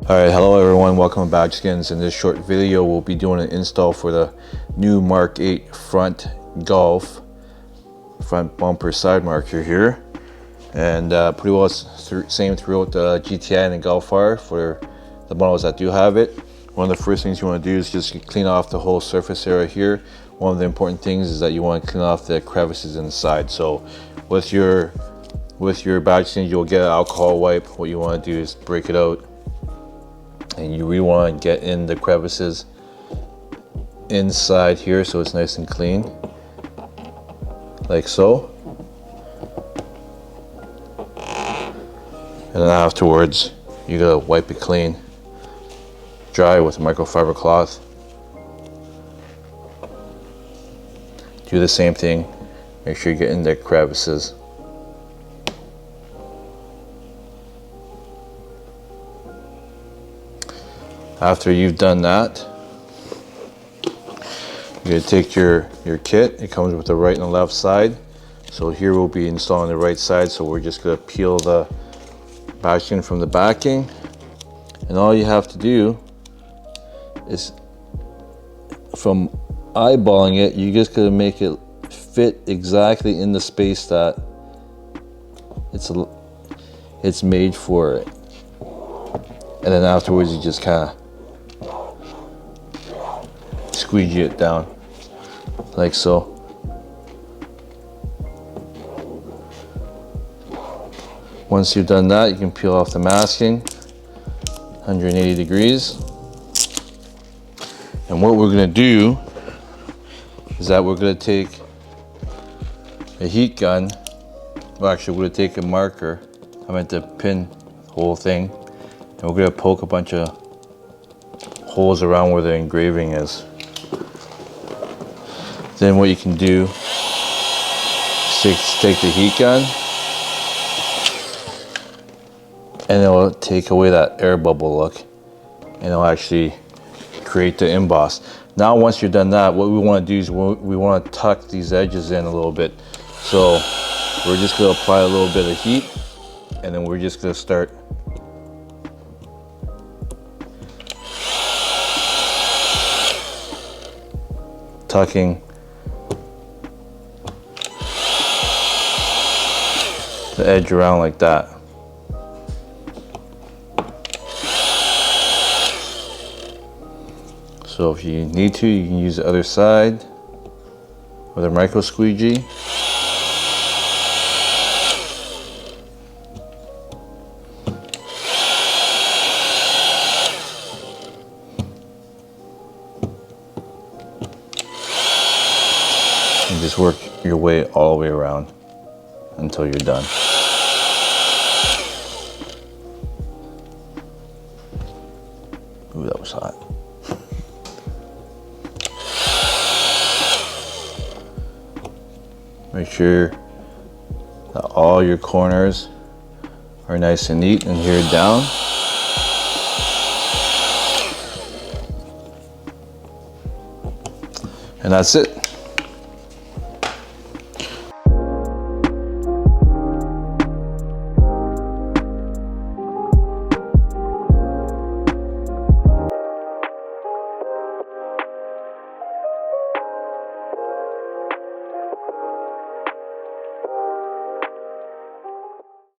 Alright, hello everyone, welcome to Badgeskins. In this short video, we'll be doing an install for the new Mark 8 front Golf front bumper side marker here. And pretty well it's same throughout the GTI and the Golf R for the models that do have it. One of the first things you want to do is just clean off the whole surface area here. One of the important things is that you want to clean off the crevices inside. So with your Badgeskins, you'll get an alcohol wipe. What you want to do is break it out, and you really want to get in the crevices inside here so it's nice and clean, like so. And then afterwards, you gotta wipe it clean, dry with a microfiber cloth. Do the same thing, make sure you get in the crevices. After you've done that, you're gonna take your kit. It comes with the right and the left side. So here we'll be installing the right side. So we're just gonna peel the Badgeskin from the backing. And all you have to do is, from eyeballing it, you just gotta make it fit exactly in the space that it's made for it. And then afterwards, you just kind of squeegee it down like so. Once you've done that, you can peel off the masking 180 degrees. And what we're going to do is that we're going to take a heat gun. Well, actually, we're going to take a marker. I meant to pin the whole thing, and we're going to poke a bunch of holes around where the engraving is. Then what you can do is take the heat gun, and it'll take away that air bubble look, and it'll actually create the emboss. Now once you're done that, what we want to do is we want to tuck these edges in a little bit. So we're just going to apply a little bit of heat, and then we're just going to start tucking the edge around like that. So if you need to, you can use the other side with a micro squeegee. And just work your way all the way around until you're done. Ooh, that was hot. Make sure that all your corners are nice and neat and adhered down. And that's it.